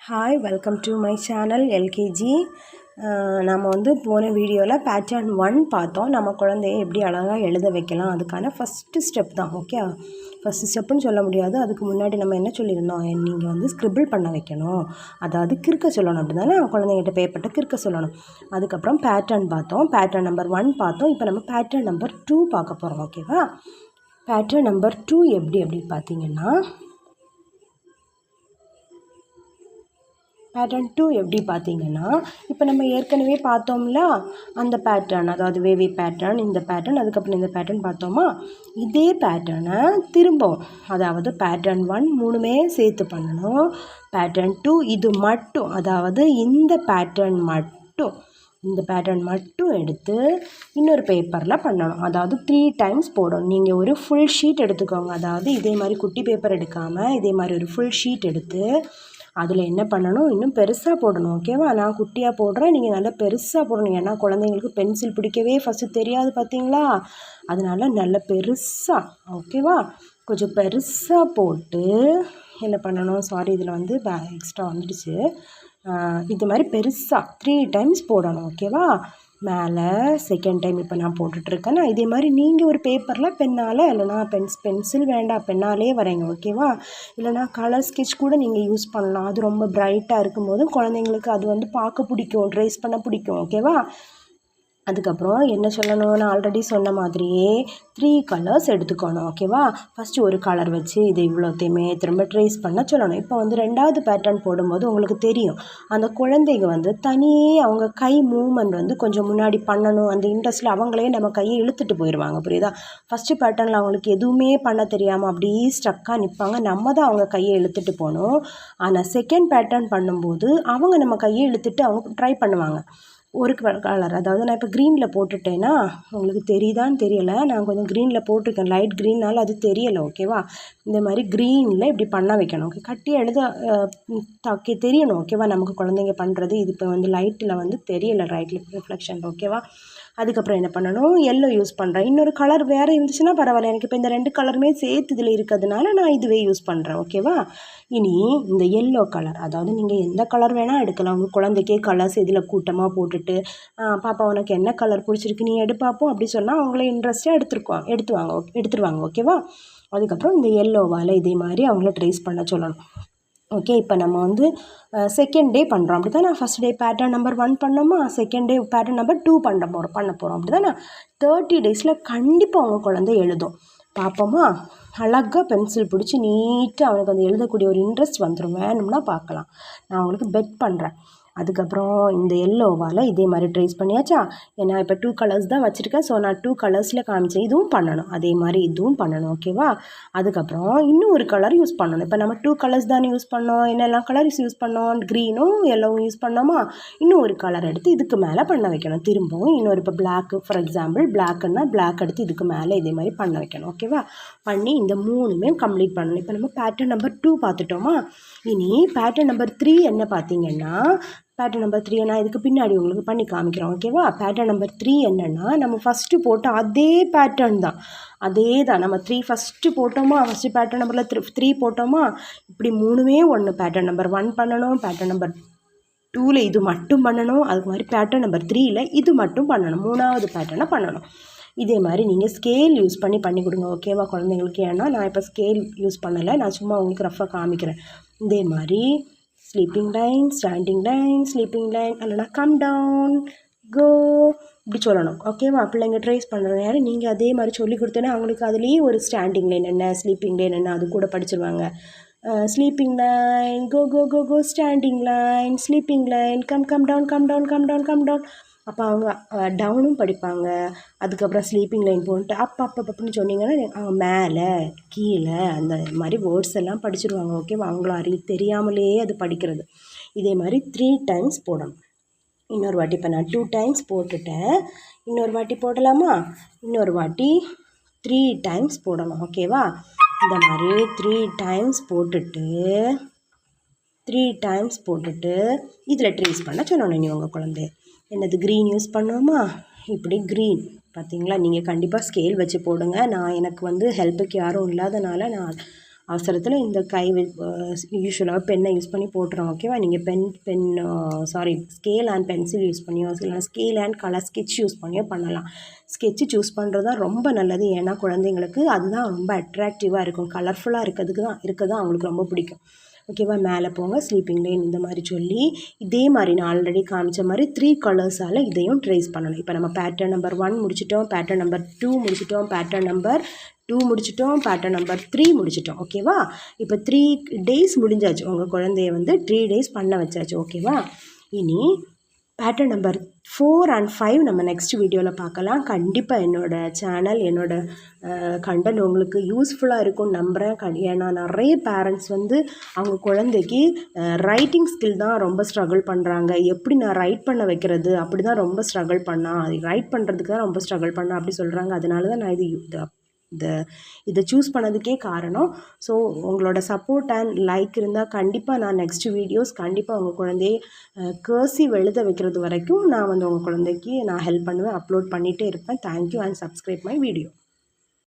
Hi, welcome to my channel LKG. நம்ம வந்து போன வீடியோவில் பேட்டர்ன் 1 பார்த்தோம். நம்ம குழந்தைய எப்படி அழகாக எழுத வைக்கலாம், அதுக்கான ஃபஸ்ட்டு ஸ்டெப் தான். ஓகே, ஃபஸ்ட்டு ஸ்டெப்புன்னு சொல்ல முடியாது. அதுக்கு முன்னாடி நம்ம என்ன சொல்லியிருந்தோம், நீங்கள் வந்து ஸ்க்ரிபிள் பண்ண வைக்கணும், அதாவது கிறுக்க சொல்லணும். அப்படி தானே குழந்தைங்கிட்ட பேப்பர்கிட்ட கிறுக்க சொல்லணும். அதுக்கப்புறம் பேட்டர்ன் பார்த்தோம், பேட்டர்ன் நம்பர் 1 பார்த்தோம். இப்போ நம்ம பேட்டர்ன் நம்பர் 2 பார்க்க போகிறோம். ஓகேவா? பேட்டர்ன் நம்பர் 2 எப்படி பார்த்தீங்கன்னா, பேட்டர்ன் 2 எப்படி பார்த்தீங்கன்னா, இப்போ நம்ம ஏற்கனவே பார்த்தோம்ல அந்த பேட்டர்ன், அதாவது வேவி பேட்டர்ன், இந்த பேட்டர்ன், அதுக்கப்புறம் இந்த பேட்டர்ன் பார்த்தோமா, இதே பேட்டர்னை திரும்பவும், அதாவது பேட்டர்ன் 1 3மே சேர்த்து பண்ணணும். பேட்டர்ன் 2 இது மட்டும், அதாவது இந்த பேட்டர்ன் மட்டும் எடுத்து இன்னொரு பேப்பரில் பண்ணணும். அதாவது 3 டைம்ஸ் போடணும். நீங்கள் ஒரு ஃபுல் ஷீட் எடுத்துக்கோங்க. அதாவது இதே மாதிரி குட்டி பேப்பர் எடுக்காமல் இதே மாதிரி ஒரு ஃபுல் ஷீட் எடுத்து அதில் என்ன பண்ணணும், இன்னும் பெருசாக போடணும். ஓகேவா? நான் குட்டியாக போடுறேன், நீங்கள் நல்லா பெருசாக போடணும். ஏன்னா குழந்தைங்களுக்கு பென்சில் பிடிக்கவே ஃபஸ்ட்டு தெரியாது, பார்த்தீங்களா? அதனால நல்ல பெருசாக, ஓகேவா, கொஞ்சம் பெருசாக போட்டு என்ன பண்ணணும், சாரி இதில் வந்து எக்ஸ்ட்ரா வந்துடுச்சு. இது மாதிரி பெருசாக 3 டைம்ஸ் போடணும். ஓகேவா? மேலே செகண்ட் டைம் இப்போ நான் போட்டுட்ருக்கேன்னா, இதே மாதிரி நீங்கள் ஒரு பேப்பரில் பெண்ணால், இல்லைனா பென்சில் வேண்டாம், பெண்ணாலே வரைங்க. ஓகேவா? இல்லைனா கலர் ஸ்கெட்ச் கூட நீங்கள் யூஸ் பண்ணலாம். அது ரொம்ப பிரைட்டாக இருக்கும்போது குழந்தைங்களுக்கு அது வந்து பார்க்க பிடிக்கும், ட்ரேஸ் பண்ண பிடிக்கும். ஓகேவா? அதுக்கப்புறம் என்ன சொல்லணும், நான் ஆல்ரெடி சொன்ன மாதிரியே 3 கலர்ஸ் எடுத்துக்கணும். ஓகேவா? ஃபஸ்ட்டு ஒரு கலர் வச்சு இது இவ்வளோத்தையுமே திரும்ப ட்ரேஸ் பண்ண சொல்லணும். இப்போ வந்து 2வது பேட்டர்ன் போடும்போது உங்களுக்கு தெரியும், அந்த குழந்தைங்க வந்து தனியே அவங்க கை மூவ்மெண்ட் வந்து கொஞ்சம் முன்னாடி பண்ணணும். அந்த இன்ட்ரெஸ்ட்டில் அவங்களே நம்ம கையை இழுத்துட்டு போயிடுவாங்க. புரியுதா? ஃபஸ்ட்டு பேட்டர்னில் அவங்களுக்கு எதுவுமே பண்ண தெரியாமல் அப்படியே ஸ்டக்காக நிற்பாங்க. நம்ம தான் அவங்க கையை இழுத்துட்டு போகணும். ஆனால் செகண்ட் பேட்டர்ன் பண்ணும்போது அவங்க நம்ம கையை இழுத்துட்டு அவங்க ட்ரை பண்ணுவாங்க. ஒரு கலர், அதாவது நான் இப்போ க்ரீனில் போட்டுட்டேன்னா, உங்களுக்கு தெரியுதான்னு தெரியலை, நான் கொஞ்சம் க்ரீனில் போட்டிருக்கேன், லைட் க்ரீனால் அது தெரியலை. ஓகேவா? இந்த மாதிரி க்ரீனில் இப்படி பண்ண வைக்கணும். ஓகே, கட்டி எழுத தெரியணும். ஓகேவா? நமக்கு குழந்தைங்க பண்ணுறது இது இப்போ வந்து லைட்டில் வந்து தெரியலை, ரிஃப்ளெக்ஷன். ஓகேவா? அதுக்கப்புறம் என்ன பண்ணணும், எல்லோ யூஸ் பண்ணுறேன். இன்னொரு கலர் வேறு இருந்துச்சுன்னா பரவாயில்ல, எனக்கு இப்போ இந்த 2 கலருமே சேர்த்து இதில் இருக்கிறதுனால நான் இதுவே யூஸ் பண்ணுறேன். ஓகேவா? இனி இந்த எல்லோ கலர், அதாவது நீங்கள் எந்த கலர் வேணால் எடுக்கலாம். உங்கள் குழந்தைக்கே கலர்ஸ் இதில் கூட்டமாக போட்டுட்டு, பாப்பா உனக்கு என்ன கலர் பிடிச்சிருக்கு நீ எடு பார்ப்போம் அப்படி சொன்னால் அவங்களே இன்ட்ரெஸ்ட்டாக எடுத்துருவாங்க. ஓகேவா? அதுக்கப்புறம் இந்த எல்லோவால் இதே மாதிரி அவங்கள ட்ரேஸ் பண்ண சொல்லணும். ஓகே, இப்போ நம்ம வந்து செகண்ட் டே பண்ணுறோம். அப்படி தான் நான் ஃபஸ்ட் டே பேட்டர்ன் நம்பர் 1 பண்ணோமா, செகண்ட் டே பேட்டர்ன் நம்பர் 2 பண்ண போகிறோம். அப்படி தான் 30 டேஸில் கண்டிப்பாக அவங்க குழந்தை எழுதும். பார்ப்போமா? அழகாக பென்சில் பிடிச்சி நீட்டாக அவனுக்கு அந்த எழுதக்கூடிய ஒரு இன்ட்ரெஸ்ட் வந்துடும். வேணும்னா பார்க்கலாம், நான் உங்களுக்கு பெட் பண்ணுறேன். அதுக்கப்புறம் இந்த எல்லோவால் இதே மாதிரி ட்ரேஸ் பண்ணியாச்சா? ஏன்னா இப்போ 2 கலர்ஸ் தான் வச்சுருக்கேன், ஸோ நான் 2 கலர்ஸில் காமிச்சேன். இதுவும் பண்ணணும், அதே மாதிரி இதுவும் பண்ணணும். ஓகேவா? அதுக்கப்புறம் இன்னும் ஒரு கலர் யூஸ் பண்ணணும். இப்போ நம்ம 2 கலர்ஸ் தானே யூஸ் பண்ணோம், என்னெல்லாம் கலர்ஸ் யூஸ் பண்ணோம், க்ரீனும் எல்லோவும் யூஸ் பண்ணோமா, இன்னும் ஒரு கலர் எடுத்து இதுக்கு மேலே பண்ண வைக்கணும். திரும்பவும் இன்னொரு, இப்போ பிளாக்கு ஃபார் எக்ஸாம்பிள், பிளாக்குன்னா பிளாக் எடுத்து இதுக்கு மேலே இதே மாதிரி பண்ண வைக்கணும். ஓகேவா? பண்ணி இந்த 3மே கம்ப்ளீட் பண்ணணும். இப்போ நம்ம பேட்டர்ன் நம்பர் 2 பார்த்துட்டோமா, இனி பேட்டர்ன் நம்பர் 3 என்ன பார்த்தீங்கன்னா, பேட்டர்ன் நம்பர் 3 நான் இதுக்கு பின்னாடி உங்களுக்கு பண்ணி காமிக்கிறோம். ஓகேவா? பேட்டர்ன் நம்பர் 3 என்னென்னா, நம்ம ஃபஸ்ட்டு போட்ட அதே பேட்டர்ன் தான். நம்ம 3 ஃபஸ்ட்டு போட்டோமா, ஃபஸ்ட்டு பேட்டர்ன் நம்பரில் 3 போட்டோமா, இப்படி 3மே ஒன்று. பேட்டர்ன் நம்பர் 1 பண்ணணும், பேட்டர்ன் நம்பர் 2ல் இது மட்டும் பண்ணணும், அதுக்கு மாதிரி பேட்டர்ன் நம்பர் 3ல் இது மட்டும் பண்ணணும், 3வது பேட்டர்னை பண்ணணும். இதே மாதிரி நீங்கள் ஸ்கேல் யூஸ் பண்ணி கொடுங்க. ஓகேவா? குழந்தைங்களுக்கு. ஏன்னா நான் இப்போ ஸ்கேல் யூஸ் பண்ணலை, நான் சும்மா உங்களுக்கு ரஃபாக காமிக்கிறேன். இதே மாதிரி sleeping line, standing line, sleeping line, இல்லைனா கம் டவுன், கோ, இப்படி சொல்லணும். ஓகேவா? பிள்ளைங்க ட்ரேஸ் பண்ணுற நேரம் நீங்கள் அதே மாதிரி சொல்லி கொடுத்தோன்னா அவங்களுக்கு அதுலேயே ஒரு ஸ்டாண்டிங் லைன் என்ன, ஸ்லீப்பிங் லைன் என்ன, அது கூட படிச்சிருவாங்க. Sleeping line, go go go go, standing line, sleeping line, come down. அப்போ அவங்க டவுனும் படிப்பாங்க. அதுக்கப்புறம் ஸ்லீப்பிங் லைன் போட்டு அப்படின்னு சொன்னீங்கன்னா அவங்க மேலே கீழே அந்த மாதிரி வேர்ட்ஸ் எல்லாம் படிச்சிருவாங்க. ஓகேவா? அவங்களும் தெரியாமலேயே அது படிக்கிறது. இதே மாதிரி 3 டைம்ஸ் போடணும். இன்னொரு வாட்டி இப்போ நான் 2 டைம்ஸ் போட்டுட்டேன், இன்னொரு வாட்டி போடலாமா? இன்னொரு வாட்டி 3 டைம்ஸ் போடணும். ஓகேவா? இந்த மாதிரி 3 டைம்ஸ் போட்டுட்டு இதில் ட்ரேஸ் பண்ண சொல்லணும். நீ உங்கள் குழந்தை என்னது க்ரீன் யூஸ் பண்ணுவோமா, இப்படி க்ரீன் பார்த்தீங்களா? நீங்கள் கண்டிப்பாக ஸ்கேல் வச்சு போடுங்க. எனக்கு வந்து ஹெல்ப்புக்கு யாரும் இல்லாதனால நான் அவசரத்தில் இந்த யூஸ்வலாக பென்னை யூஸ் பண்ணி போட்டுறோம். ஓகேவா? நீங்கள் ஸ்கேல் அண்ட் பென்சில் யூஸ் பண்ணியோ இல்லைனா scale and colour sketch use பண்ணியோ பண்ணலாம். ஸ்கெட்சு சூஸ் பண்ணுறது தான் ரொம்ப நல்லது. ஏன்னா குழந்தைங்களுக்கு அதுதான் ரொம்ப அட்ராக்டிவாக இருக்கும். கலர்ஃபுல்லாக இருக்க தான் அவங்களுக்கு ரொம்ப பிடிக்கும். ஓகேவா? மேலே போங்க, ஸ்லீப்பிங் லைன் இந்த மாதிரி சொல்லி இதே மாதிரி நான் ஆல்ரெடி காமிச்ச மாதிரி 3 கலர்ஸால் இதையும் ட்ரேஸ் பண்ணணும். இப்போ நம்ம பேட்டர்ன் நம்பர் 1 முடிச்சிட்டோம், பேட்டர்ன் நம்பர் 2 முடிச்சிட்டோம், பேட்டர்ன் நம்பர் 2 முடிச்சிட்டோம், பேட்டர்ன் நம்பர் 3 முடிச்சிட்டோம். ஓகேவா? இப்போ 3 டேஸ் முடிஞ்சாச்சு. உங்கள் குழந்தைய 3 டேஸ் பண்ண வச்சாச்சு. ஓகேவா? இனி பேட்டர்ன் நம்பர் 4 and 5 நம்ம நெக்ஸ்ட் வீடியோவில் பார்க்கலாம். கண்டிப்பாக என்னோடய சேனல், என்னோடய கண்டென்ட் உங்களுக்கு யூஸ்ஃபுல்லாக இருக்கும்னு நம்புகிறேன். ஏன்னா நிறைய பேரண்ட்ஸ் அவங்க குழந்தைக்கு ரைட்டிங் ஸ்கில் தான் ரொம்ப ஸ்ட்ரகிள் பண்ணுறாங்க. எப்படி நான் ரைட் பண்ண வைக்கிறது, அப்படி தான் ரொம்ப ஸ்ட்ரகிள் ரைட் பண்ணுறதுக்கு தான் ரொம்ப ஸ்ட்ரகிள் அப்படி சொல்கிறாங்க. அதனால தான் நான் இதை சூஸ் பண்ணதுக்கே காரணம். ஸோ உங்களோட சப்போர்ட் அண்ட் லைக் இருந்தால் கண்டிப்பாக நான் நெக்ஸ்ட் வீடியோஸ் கண்டிப்பாக உங்கள் குழந்தைய கர்சிவ் எழுத வைக்கிறது வரைக்கும் நான் உங்கள் குழந்தைக்கு நான் ஹெல்ப் பண்ணுவேன், அப்லோட் பண்ணிகிட்டே இருப்பேன். Thank you and subscribe my video.